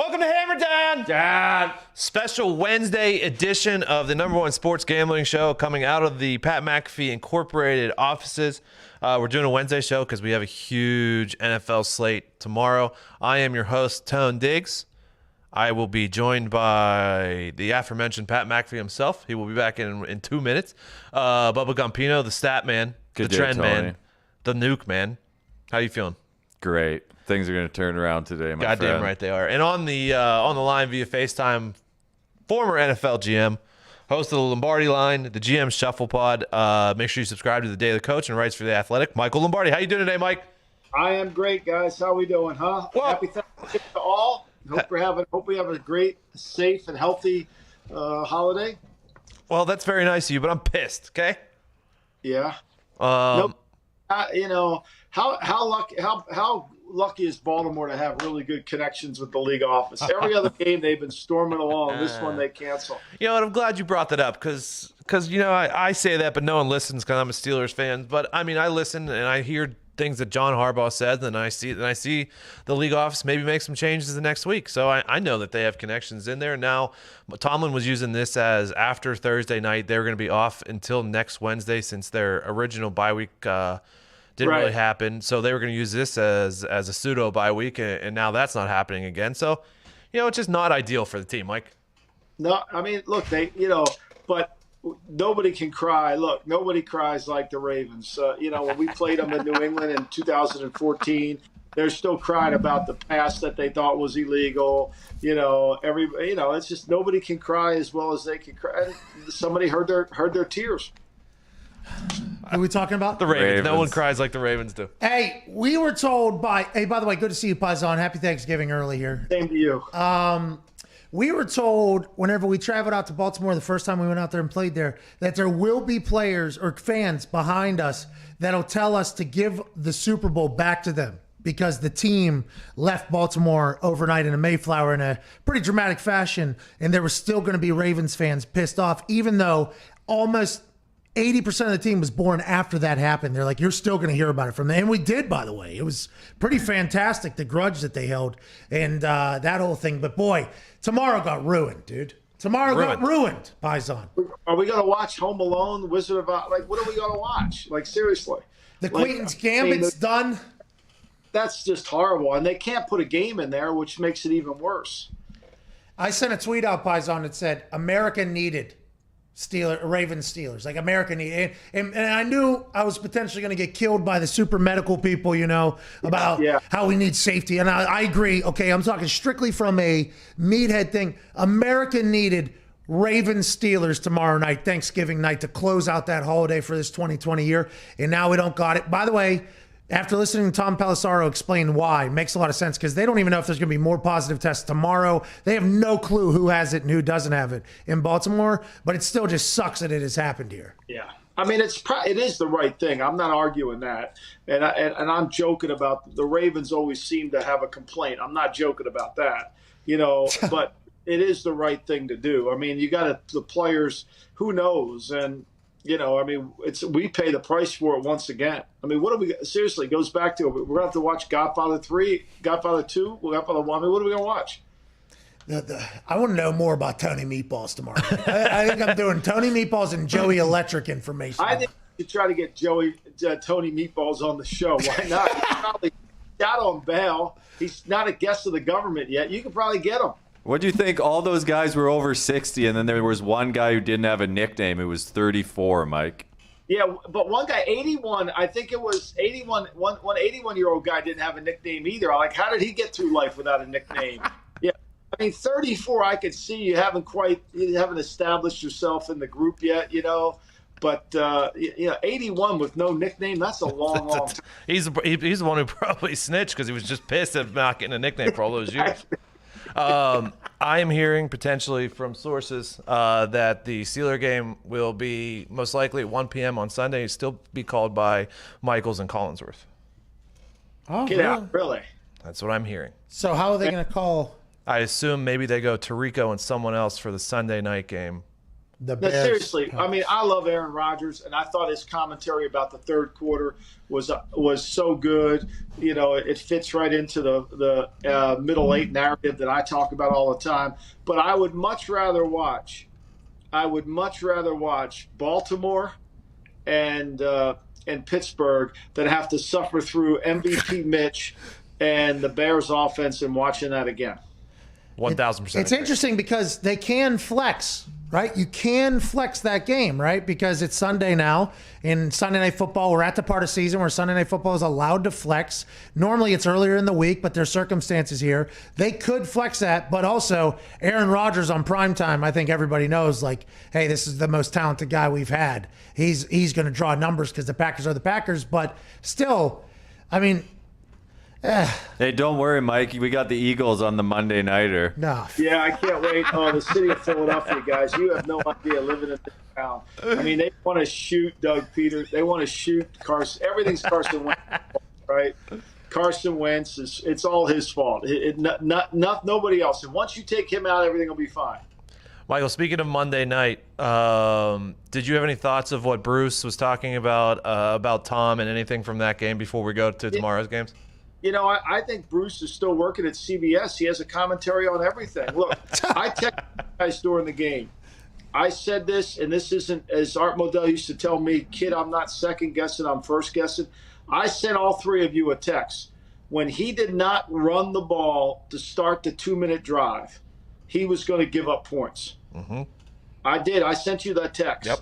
Welcome to Hammer Dahn. Dad. Special Wednesday edition of the #1 sports gambling show coming out of the Pat McAfee Incorporated offices. We're doing a Wednesday show because we have a huge NFL slate tomorrow. I am your host, Tone Diggs. I will be joined by the aforementioned Pat McAfee himself. He will be back in 2 minutes. Bubba Gumpino, the stat man, the trend man, the nuke man. How you feeling? Great. Things are going to turn around today, my friend. Goddamn right they are. And on the line via FaceTime, former NFL GM, host of the Lombardi line, the GM Shuffle Pod. Make sure you subscribe to the Daily Coach and writes for the Athletic. Michael Lombardi, how you doing today, Mike? I am great, guys. How we doing, huh? Well, happy Thanksgiving to all. Hope we have a great, safe, and healthy holiday. Well, that's very nice of you, but I'm pissed. Okay. Yeah. Nope. How lucky is Baltimore to have really good connections with the league office? Every other game they've been storming along. This one they cancel. You know what? I'm glad you brought that up because I say that, but no one listens because I'm a Steelers fan. But I mean, I listen and I hear things that John Harbaugh said, and I see the league office maybe make some changes the next week. So I know that they have connections in there. Now, Tomlin was using this as after Thursday night, they're going to be off until next Wednesday since their original bye week didn't really happen. So they were going to use this as a pseudo bye week, and now that's not happening again. So, it's just not ideal for the team, Mike. No, I mean, look, but nobody can cry. Look, nobody cries like the Ravens. When we played them in New England in 2014, they're still crying about the pass that they thought was illegal. It's just nobody can cry as well as they can cry. Somebody heard their tears. Who are we talking about? The Ravens. No one cries like the Ravens do. Hey, we were told by the way, good to see you, Paisan. Happy Thanksgiving early here. Same to you. We were told whenever we traveled out to Baltimore the first time we went out there and played there that there will be players or fans behind us that'll tell us to give the Super Bowl back to them because the team left Baltimore overnight in a Mayflower in a pretty dramatic fashion, and there were still going to be Ravens fans pissed off, even though almost 80% of the team was born after that happened. They're like, you're still going to hear about it from them. And we did, by the way. It was pretty fantastic, the grudge that they held and that whole thing. But, boy, tomorrow got ruined, dude. Tomorrow got ruined, Paisan. Are we going to watch Home Alone, Wizard of Oz? Like, what are we going to watch? Like, seriously. The Queen's Gambit's done. That's just horrible. And they can't put a game in there, which makes it even worse. I sent a tweet out, Paisan, that said, America needed Ravens Steelers, like America needed, and I knew I was potentially going to get killed by the super medical people, about how we need safety, and I agree. Okay, I'm talking strictly from a meathead thing. America needed Ravens Steelers tomorrow night, Thanksgiving night, to close out that holiday for this 2020 year, and now we don't got it. By the way, after listening to Tom Pelissaro explain why, makes a lot of sense because they don't even know if there's going to be more positive tests tomorrow. They have no clue who has it and who doesn't have it in Baltimore, but it still just sucks that it has happened here. Yeah. I mean, it is the right thing. I'm not arguing that. And I'm joking about the Ravens always seem to have a complaint. I'm not joking about that, but it is the right thing to do. I mean, you got the players, who knows? And, we pay the price for it once again. I mean, seriously, it goes back to, we're going to have to watch Godfather 3, Godfather 2, Godfather 1. I mean, what are we going to watch? I want to know more about Tony Meatballs tomorrow. I think I'm doing Tony Meatballs and Joey Electric information. I think you try to get Tony Meatballs on the show. Why not? He's probably got on bail. He's not a guest of the government yet. You could probably get him. What do you think? All those guys were over 60, and then there was one guy who didn't have a nickname. It was 34, Mike. Yeah, but one guy, 81, I think it was 81, one 81-year-old guy didn't have a nickname either. Like, how did he get through life without a nickname? Yeah, I mean, 34, I could see you haven't established yourself in the group yet, But 81 with no nickname, that's a long time. He's the one who probably snitched because he was just pissed at not getting a nickname for all those years. I am hearing potentially from sources that the Steeler game will be most likely at 1 p.m. on Sunday. It'll still be called by Michaels and Collinsworth. Oh, Get out, really? That's what I'm hearing. So how are they going to call? I assume maybe they go Tirico and someone else for the Sunday night game. The No, Bears. seriously, I mean, I love Aaron Rodgers, and I thought his commentary about the third quarter was so good. You know, it fits right into the middle eight narrative that I talk about all the time. But I would much rather watch Baltimore and Pittsburgh than have to suffer through MVP Mitch and the Bears offense and watching that again. 1,000%. It's interesting because they can flex, right? You can flex that game, right? Because it's Sunday now. In Sunday Night Football, we're at the part of season where Sunday Night Football is allowed to flex. Normally it's earlier in the week, but there's circumstances here. They could flex that, but also Aaron Rodgers on primetime, I think everybody knows, like, hey, this is the most talented guy we've had. He's going to draw numbers because the Packers are the Packers, but still, I mean, Hey, don't worry, Mike. We got the Eagles on the Monday nighter. no. Yeah, I can't wait. Oh, the city of Philadelphia, guys. You have no idea living in this town. I mean, they want to shoot Doug Peters. They want to shoot Carson. Everything's Carson Wentz, right? Carson Wentz, it's all his fault. Nobody else. And once you take him out, everything will be fine. Michael, speaking of Monday night, did you have any thoughts of what Bruce was talking about Tom and anything from that game before we go to tomorrow's games? You know, I think Bruce is still working at CBS. He has a commentary on everything. Look, I texted you guys during the game. I said this, and this isn't, as Art Modell used to tell me, kid, I'm not second guessing, I'm first guessing. I sent all three of you a text. When he did not run the ball to start the 2-minute drive, he was going to give up points. Mm-hmm. I did. I sent you that text. Yep.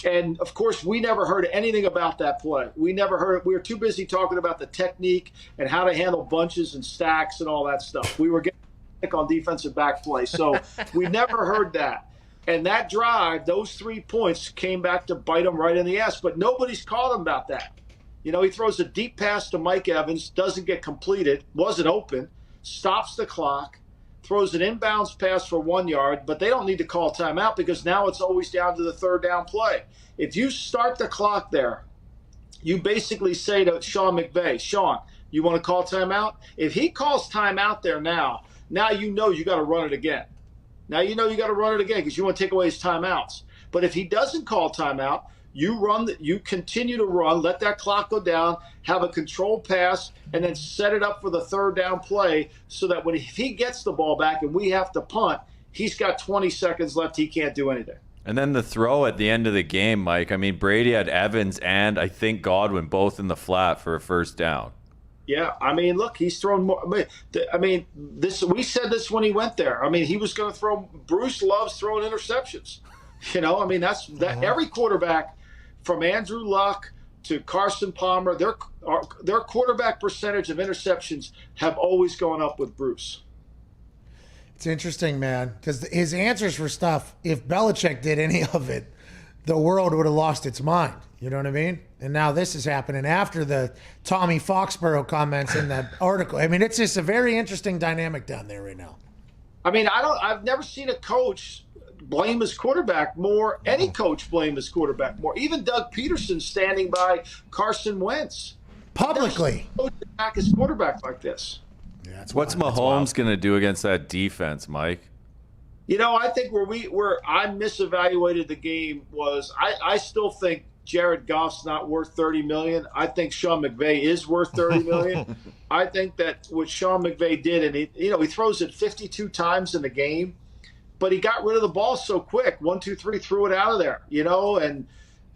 And, of course, we never heard anything about that play. We never heard it. We were too busy talking about the technique and how to handle bunches and stacks and all that stuff. We were getting sick on defensive back play. So we never heard that. And that drive, those 3 points came back to bite him right in the ass. But nobody's called him about that. You know, he throws a deep pass to Mike Evans, doesn't get completed, wasn't open, stops the clock, throws an inbounds pass for 1 yard, but they don't need to call timeout because now it's always down to the third down play. If you start the clock there, you basically say to Sean McVay, Sean, you want to call timeout? If he calls timeout there now you know you got to run it again. Now you know you got to run it again because you want to take away his timeouts. But if he doesn't call timeout, you continue to run, let that clock go down, have a controlled pass, and then set it up for the third down play so that if he gets the ball back and we have to punt, he's got 20 seconds left. He can't do anything. And then the throw at the end of the game, Mike. I mean, Brady had Evans and I think Godwin both in the flat for a first down. Yeah, I mean, look, he's thrown more. I mean, we said this when he went there. I mean, he was going to throw. Bruce loves throwing interceptions. You know, I mean, that every quarterback, from Andrew Luck to Carson Palmer, their quarterback percentage of interceptions have always gone up with Bruce. It's interesting, man, because his answers for stuff, if Belichick did any of it, the world would have lost its mind. You know what I mean? And now this is happening after the Tommy Foxborough comments in that article. I mean, it's just a very interesting dynamic down there right now. I mean, I've never seen a coach blame his quarterback more. Any coach blame his quarterback more. Even Doug Peterson standing by Carson Wentz. Publicly. Coach attack his quarterback like this. Yeah, What's Mahomes going to do against that defense, Mike? You know, I think where I misevaluated the game was I still think Jared Goff's not worth $30 million. I think Sean McVay is worth $30 million. I think that what Sean McVay did, and he throws it 52 times in the game, but he got rid of the ball so quick. 1, 2, 3, threw it out of there. You know, and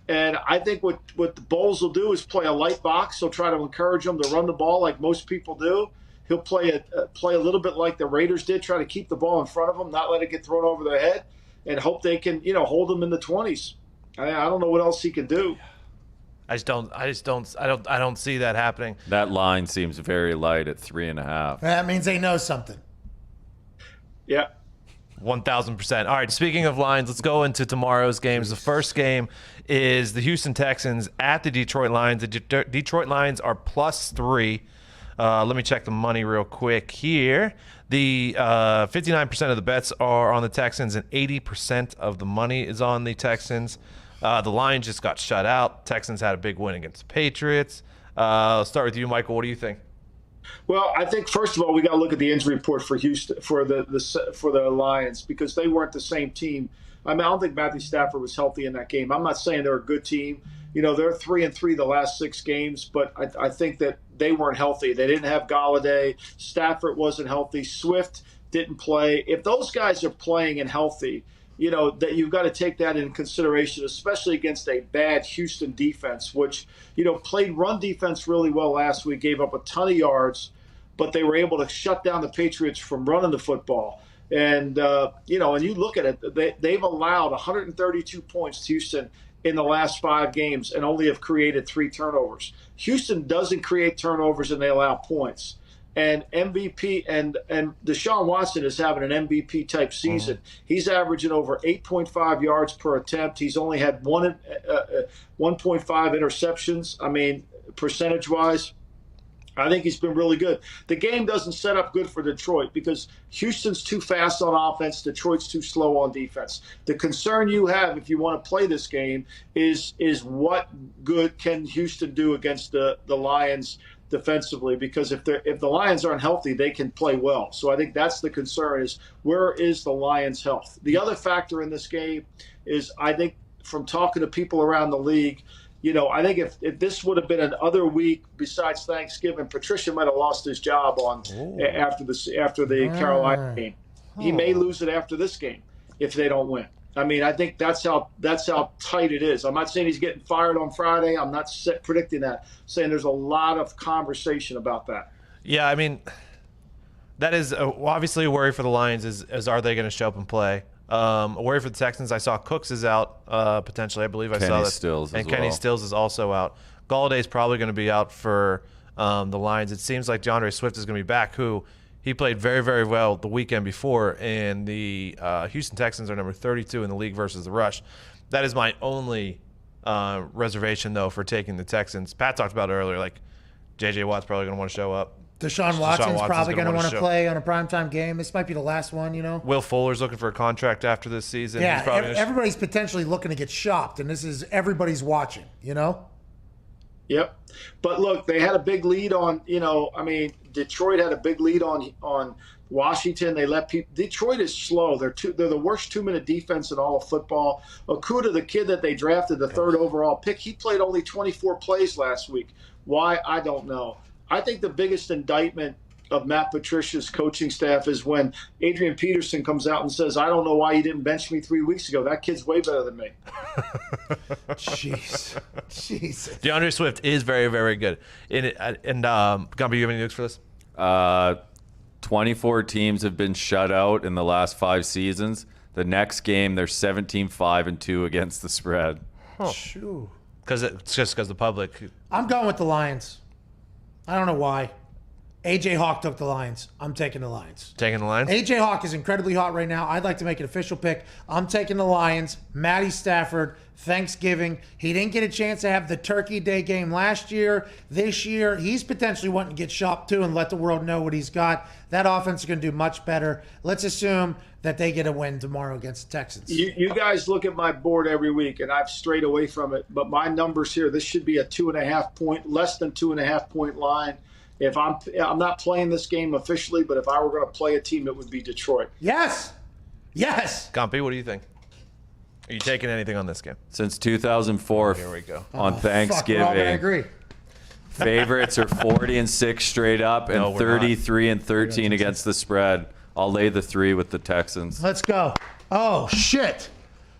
I think what the Bulls will do is play a light box. He'll try to encourage them to run the ball like most people do. He'll play a little bit like the Raiders did, try to keep the ball in front of them, not let it get thrown over their head, and hope they can, hold them in the 20s. I don't know what else he can do. I don't see that happening. That line seems very light at 3.5. That means they know something. Yeah. 1,000%. All right, speaking of lines, let's go into tomorrow's games. The first game is the Houston Texans at the Detroit Lions. The Detroit Lions are +3. Let me check the money real quick here. The 59% of the bets are on the Texans and 80% of the money is on the Texans. The Lions just got shut out. Texans had a big win against the Patriots. I'll start with you, Michael. What do you think? Well, I think first of all we got to look at the injury report for Houston for the Lions because they weren't the same team. I mean, I don't think Matthew Stafford was healthy in that game. I'm not saying they're a good team. They're 3-3 the last 6 games, but I think that they weren't healthy. They didn't have Galladay. Stafford wasn't healthy. Swift didn't play. If those guys are playing and healthy, that you've got to take that into consideration, especially against a bad Houston defense, which, played run defense really well last week, gave up a ton of yards, but they were able to shut down the Patriots from running the football. And, and you look at it, they've allowed 132 points to Houston in the last 5 games and only have created 3 turnovers. Houston doesn't create turnovers and they allow points. And MVP and Deshaun Watson is having an MVP type season. He's averaging over 8.5 yards per attempt. He's only had 1.5 interceptions. I mean, percentage wise, I think he's been really good. The game doesn't set up good for Detroit because Houston's too fast on offense. Detroit's too slow on defense. The concern you have if you want to play this game is what good can Houston do against the Lions defensively, because if the Lions aren't healthy, they can play well. So I think that's the concern, is where is the Lions' health? The other factor in this game is, I think, from talking to people around the league, I think if this would have been another week besides Thanksgiving, Patricia might have lost his job after the Carolina game. He may lose it after this game if they don't win. I mean, I think that's how tight it is. I'm not saying he's getting fired on Friday. I'm not predicting that. I'm saying there's a lot of conversation about that. Yeah, I mean, that is obviously a worry for the Lions is are they going to show up and play? A worry for the Texans. I saw Cooks is out potentially. I believe I saw that. Stills and as Kenny well. Stills is also out. Galladay's probably going to be out for the Lions. It seems like DeAndre Swift is going to be back, who he played very, very well the weekend before, and the Houston Texans are number 32 in the league versus the rush. That is my only reservation, though, for taking the Texans. Pat talked about it earlier, like J.J. Watt's probably going to want to show up. Deshaun Watson's probably going to want to play on a primetime game. This might be the last one, Will Fuller's looking for a contract after this season. Yeah, He's probably everybody's potentially looking to get shopped, and this is everybody's watching, Yep. But look, they had a big lead on, Detroit had a big lead on Washington. They let people. Detroit is slow. They're the worst 2-minute defense in all of football. Okuda, the kid that they drafted, the 3rd overall pick, he played only 24 plays last week. Why? I don't know. I think the biggest indictment of Matt Patricia's coaching staff is when Adrian Peterson comes out and says, "I don't know why you didn't bench me 3 weeks ago. That kid's way better than me." Jeez. Jesus. DeAndre Swift is very, very good. And Gumpy, you have any news for this? 24 teams have been shut out in the last 5 seasons. The next game, they're 17-5-2 against the spread. Shoo. It's just because the public. I'm going with the Lions. I don't know why. AJ Hawk took the Lions. I'm taking the Lions. Taking the Lions? AJ Hawk is incredibly hot right now. I'd like to make an official pick. I'm taking the Lions. Matty Stafford, Thanksgiving. He didn't get a chance to have the Turkey Day game last year. This year, he's potentially wanting to get shopped too and let the world know what he's got. That offense is going to do much better. Let's assume that they get a win tomorrow against the Texans. You guys look at my board every week, and I've strayed away from it. But my numbers here, this should be a 2.5 point, less than 2.5 point line. If I'm not playing this game officially, but if I were going to play a team, it would be Detroit. Yes. Gumpy, what do you think? Are you taking anything on this game? Since 2004, Here we go. on Fuck, we're all Thanksgiving, gonna agree. favorites are 40-6 straight up and No, we're not. 33-13 against the spread. I'll lay the 3 with the Texans. Let's go. Oh, shit.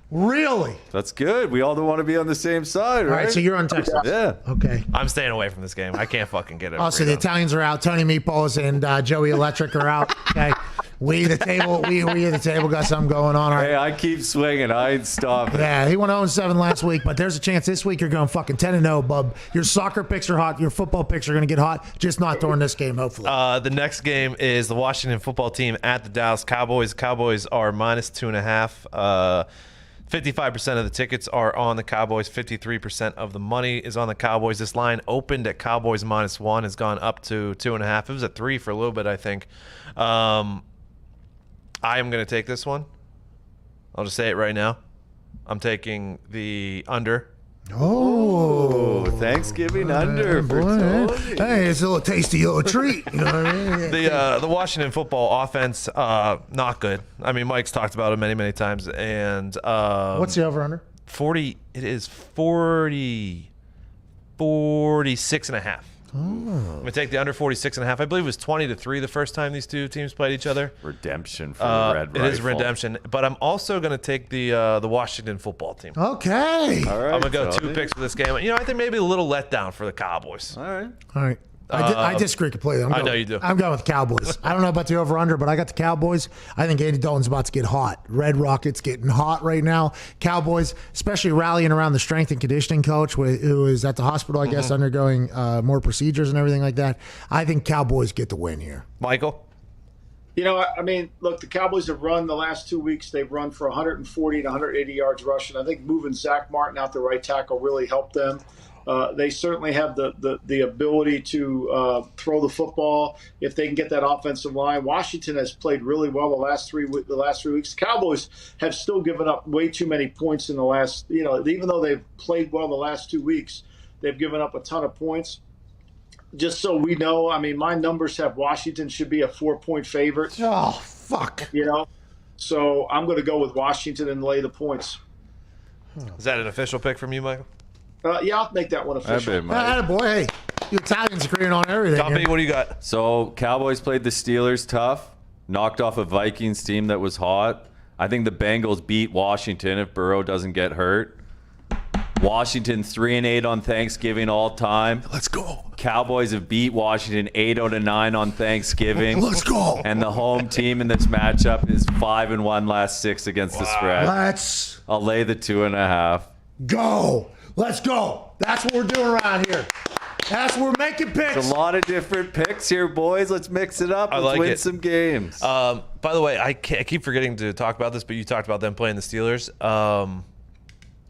Really? That's good. We all don't want to be on the same side, All right? right, so you're on Texas. Yeah. Okay. I'm staying away from this game. I can't fucking get it. Also, the Italians are out. Tony Meatballs and Joey Electric are out. Okay. We at the table got something going on. All right. Hey, I keep swinging. I ain't stopping. Yeah, he went 0-7 last week, but there's a chance this week you're going fucking 10-0, bub. Your soccer picks are hot. Your football picks are going to get hot. Just not during this game, hopefully. The next game is the Washington football team at the Dallas Cowboys. Cowboys are minus 2.5. 55% of the tickets are on the Cowboys. 53% of the money is on the Cowboys. This line opened at Cowboys -1, has gone up to 2.5. It was at 3 for a little bit, I think. I am going to take this one. I'll just say it right now. I'm taking the under Oh, Thanksgiving under for Tony. Hey, it's a little tasty little treat. You know what I mean? The Washington football offense, not good. I mean, Mike's talked about it many, many times. And What's the over-under? 40. It is 46 and a half. I'm gonna take the under 46 and a half. I believe it was 20-3 the first time these two teams played each other. Redemption for the Red Rifle. It is redemption, but I'm also gonna take the Washington football team. Okay. All right, I'm gonna go Tony. 2 picks for this game. You know, I think maybe a little letdown for the Cowboys. All right. All right. I disagree completely. I know you do. I'm going with the Cowboys. I don't know about the over-under, but I got the Cowboys. I think Andy Dalton's about to get hot. Red Rockets getting hot right now. Cowboys, especially rallying around the strength and conditioning coach who is at the hospital, I guess, undergoing more procedures and everything like that. I think Cowboys get the win here. Michael? You know, I mean, look, the Cowboys have run the last 2 weeks. They've run for 140 to 180 yards rushing. I think moving Zach Martin out the right tackle really helped them. They certainly have the ability to throw the football if they can get that offensive line. Washington has played really well the last 3 weeks. The Cowboys have still given up way too many points in the last. You know, even though they've played well the last 2 weeks, they've given up a ton of points. Just so we know, I mean, my numbers have Washington should be a 4-point favorite. Oh, fuck. You know, so I'm going to go with Washington and lay the points. Is that an official pick from you, Michael? Yeah, I'll make that one official. Boy, hey, you Italians agreeing on everything. Gumpy, here. what do you got? So Cowboys played the Steelers tough, knocked off a Vikings team that was hot. I think the Bengals beat Washington if Burrow doesn't get hurt. Washington 3-8 on Thanksgiving all time. Let's go. Cowboys have beat Washington 8-9 on Thanksgiving. Let's go. And the home team in this matchup is 5-1 last 6 against the spread. Let's I'll lay the 2.5. go. Let's go. That's what we're doing around here. That's what we're making picks. There's a lot of different picks here, boys. Let's mix it up. Let's like win it. some games. By the way, I keep forgetting to talk about this, but you talked about them playing the Steelers. Go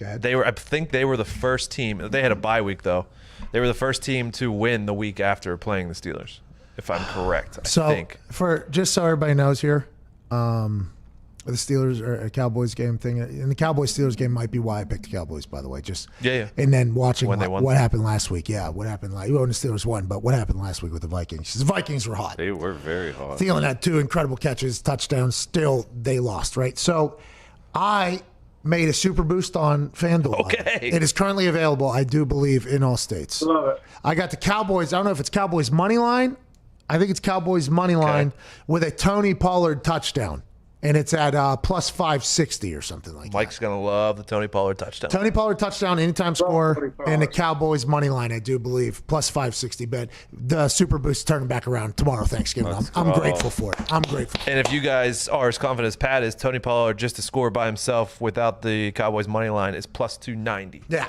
ahead. I think they were the first team. They had a bye week though. They were the first team to win the week after playing the Steelers, if I'm correct. I think. Just so everybody knows here, the Steelers or a Cowboys game thing, and the Cowboys-Steelers game might be why I picked the Cowboys, by the way. Yeah. And then watching When they won. what happened last week. Yeah, what happened when the Steelers won, but what happened last week with the Vikings? The Vikings were hot. They were very hot. Thielen had 2 incredible catches, touchdowns. Still, they lost, right? So I made a super boost on FanDuel. Okay. It is currently available, I do believe, in all states. Love it. I got the Cowboys. I don't know if it's Cowboys money line. I think it's Cowboys money line with a Tony Pollard touchdown. And it's at plus 560 or something like Mike's gonna love the Tony Pollard touchdown. that. Tony Pollard touchdown, anytime score, and the Cowboys money line, I do believe, plus 560 bet. The Super Boost turning back around tomorrow, Thanksgiving. I'm grateful for it. I'm grateful. And if you guys are as confident as Pat is, Tony Pollard just to score by himself without the Cowboys money line is plus 290. Yeah.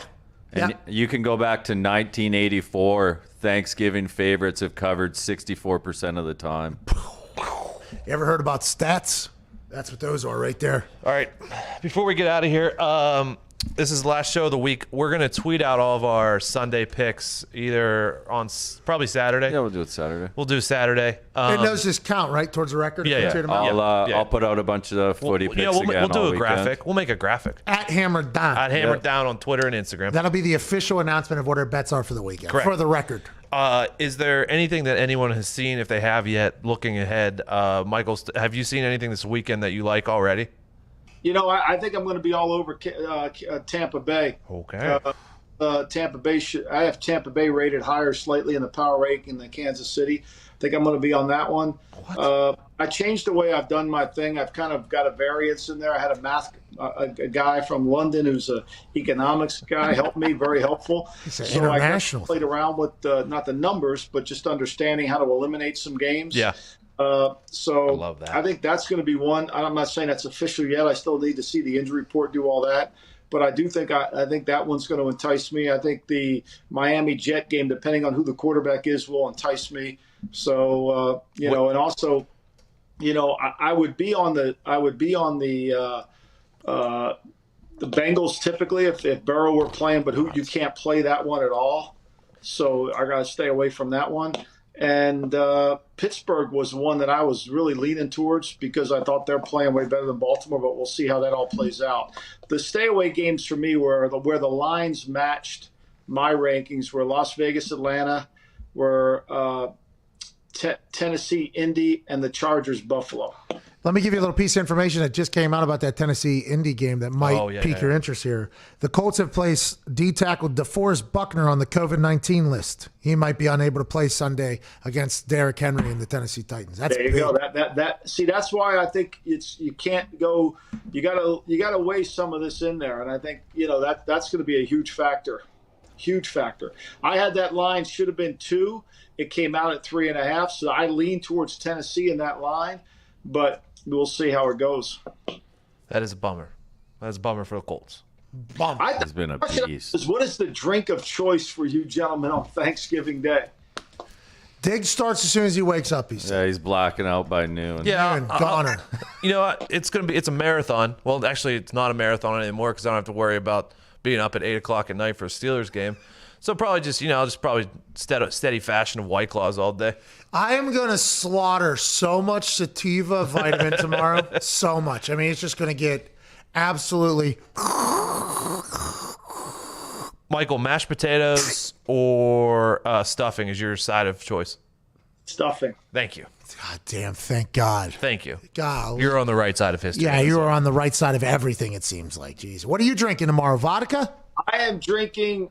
And Yeah. you can go back to 1984. Thanksgiving favorites have covered 64% of the time. You ever heard about stats? That's what those are right there. All right, before we get out of here, this is the last show of the week. We're gonna tweet out all of our Sunday picks either on probably Saturday. Yeah, we'll do it Saturday. We'll do Saturday. And those just count, right, towards the record? Yeah, if we yeah. tweet them out? I'll put out a bunch of the footy picks we'll again do all a weekend. graphic. We'll make a graphic. At Hammer Dahn. I'd hammer down on Twitter and Instagram. That'll be the official announcement of what our bets are for the weekend. Correct. For the record. Is there anything that anyone has seen, if they have yet, looking ahead? Michael, have you seen anything this weekend that you like already? You know, I think I'm going to be all over Tampa Bay. Okay. Tampa Bay. I have Tampa Bay rated higher slightly in the power ranking than Kansas City. I think I'm going to be on that one. I changed the way I've done my thing. I've kind of got a variance in there. I had a guy from London who's an economics guy help me, very helpful. He's So I international. played around with not the numbers, but just understanding how to eliminate some games. Yeah. So I love that. I think that's going to be one. I'm not saying that's official yet. I still need to see the injury report, do all that. But I do think I think that one's going to entice me. I think the Miami Jet game, depending on who the quarterback is, will entice me. So and also, I would be on the Bengals typically if Burrow were playing, but you can't play that one at all. So I got to stay away from that one. And Pittsburgh was one that I was really leaning towards because I thought they're playing way better than Baltimore, but we'll see how that all plays out. The stay away games for me were where the lines matched my rankings were Las Vegas, Atlanta, were Tennessee, Indy, and the Chargers, Buffalo. Let me give you a little piece of information that just came out about that Tennessee Indy game that might pique your interest here. The Colts have placed D tackle DeForest Buckner on the COVID-19 list. He might be unable to play Sunday against Derrick Henry and the Tennessee Titans. That's there you go. See, that's why I think you can't go. You gotta weigh some of this in there, and I think that's going to be a huge factor. Huge factor. I had that line should have been 2. It came out at 3.5, so I lean towards Tennessee in that line, but we'll see how it goes. That is a bummer. That's a bummer for the Colts. It's been a beast. What is the drink of choice for you gentlemen on Thanksgiving Day? Dig starts as soon as he wakes up, he said. Yeah, he's blacking out by noon. Yeah, goner. You know what? It's a marathon. Well, actually, it's not a marathon anymore because I don't have to worry about being up at 8 o'clock at night for a Steelers game. So probably just probably steady fashion of White Claws all day. I am going to slaughter so much sativa vitamin tomorrow. So much. I mean, it's just going to get absolutely. Michael, mashed potatoes or stuffing is your side of choice? Stuffing. Thank you. God damn, thank God. Thank you. God. You're on the right side of history. Yeah, you are on the right side of everything, it seems like. Jeez. What are you drinking tomorrow? Vodka? I am drinking,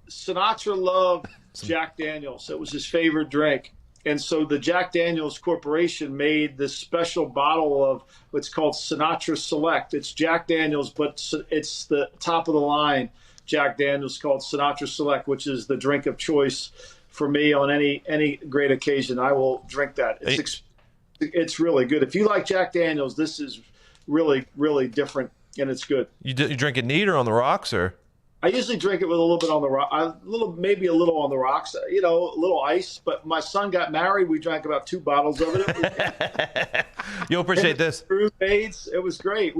Sinatra loved Jack Daniels. It was his favorite drink. And so the Jack Daniels Corporation made this special bottle of what's called Sinatra Select. It's Jack Daniels, but it's the top of the line Jack Daniels called Sinatra Select, which is the drink of choice for me on any great occasion. I will drink that. It's really good. If you like Jack Daniels, this is really, really different, and it's good. You drink it neat or on the rocks, or? I usually drink it with a little bit on the rock, maybe a little on the rocks, a little ice. But my son got married. We drank about 2 bottles of it. You'll appreciate this. It was great.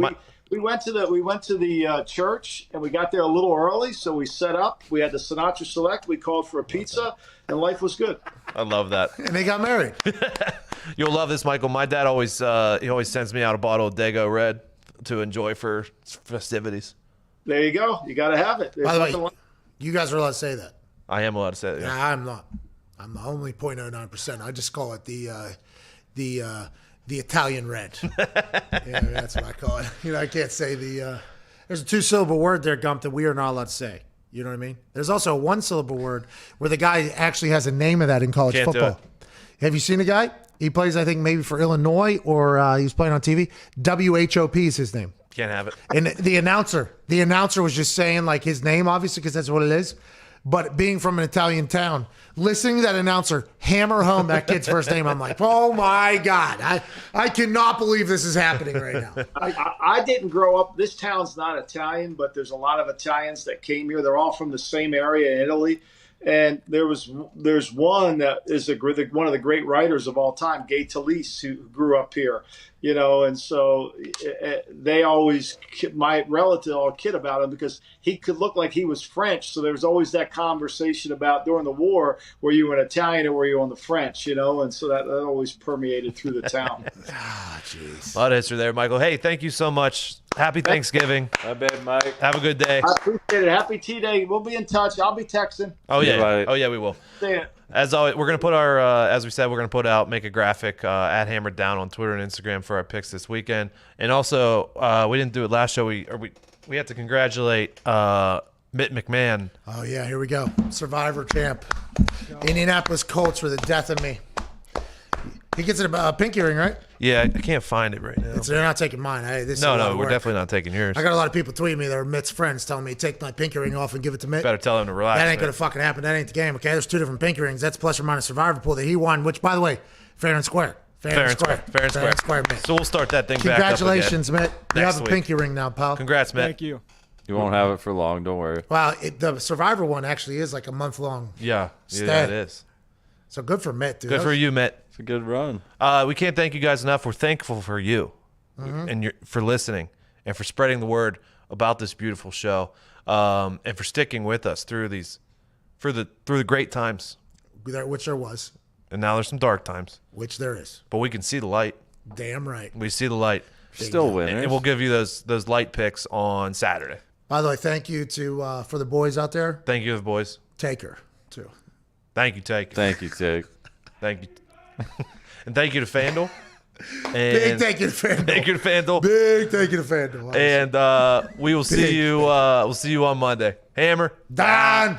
We went to the church and we got there a little early, so we set up. We had the Sinatra Select. We called for a pizza, and life was good. I love that. And they got married. You'll love this, Michael. My dad always sends me out a bottle of Dago Red to enjoy for festivities. There you go. You got to have it. By the way, you guys are allowed to say that. I am allowed to say that. Yeah, I'm not. I'm only 0.09%. I just call it the Italian red. Yeah, that's what I call it. I can't say there's a 2-syllable word there, Gump, that we are not allowed to say. You know what I mean? There's also a 1-syllable word where the guy actually has a name of that in college football. Have you seen the guy? He plays, I think, maybe for Illinois, or he was playing on TV. WHOP is his name. Can't have it. And the announcer was just saying like his name, obviously, because that's what it is. But being from an Italian town, listening to that announcer hammer home that kid's first name, I'm like, oh my God, I cannot believe this is happening right now. I didn't grow up. This town's not Italian, but there's a lot of Italians that came here. They're all from the same area in Italy. And there's one that is one of the great writers of all time, Gay Talese, who grew up here, and so they always, my relative all kid about him because he could look like he was French. So there was always that conversation about during the war, were you an Italian or were you on the French, and so that always permeated through the town. Jeez. A lot of history there, Michael. Hey, thank you so much. Happy Thanksgiving. I bet, Mike. Have a good day. I appreciate it. Happy T-Day. We'll be in touch. I'll be texting. Oh, yeah. Right. Oh, yeah, we will. See ya. As always, we're going to put as we said, we're going to put out, make a graphic at Hammer Dahn on Twitter and Instagram for our picks this weekend. And also, we didn't do it last show. We had to congratulate Mitt McMahon. Oh, yeah, here we go. Survivor champ. Indianapolis Colts for the death of me. He gets a pinky ring, right? Yeah, I can't find it right now. They're not taking mine. No, we're definitely not taking yours. I got a lot of people tweeting me that are Mitt's friends telling me take my pinky ring off and give it to Mitt. Better tell him to relax. That ain't going to fucking happen. That ain't the game, okay? There's 2 different pinky rings. That's plus or minus Survivor pool that he won, which, by the way, fair and square. Fair and square, Mitt. So we'll start that thing Congratulations, back up Mitt. You have a pinky ring now, pal. Congrats, Mitt. Thank you. You won't have it for long. Don't worry. Well, the Survivor one actually is like a month-long. Yeah, stay. it is. So good for Mitt, dude. Good for you, Mitt. It's a good run. We can't thank you guys enough. We're thankful for you and for listening and for spreading the word about this beautiful show and for sticking with us through the great times. Which there was. And now there's some dark times, which there is. but we can see the light. Damn right. We see the light. Still winners. And we'll give you those light picks on Saturday. By the way, thank you to for the boys out there. Thank you, boys. Taker too. Thank you, Take. Thank you, Tig. Thank you. And thank you to FanDuel. Big And thank you to FanDuel. thank you to FanDuel. Big thank you to FanDuel. And we will see you. We'll see you on Monday. Hammer. Dahn.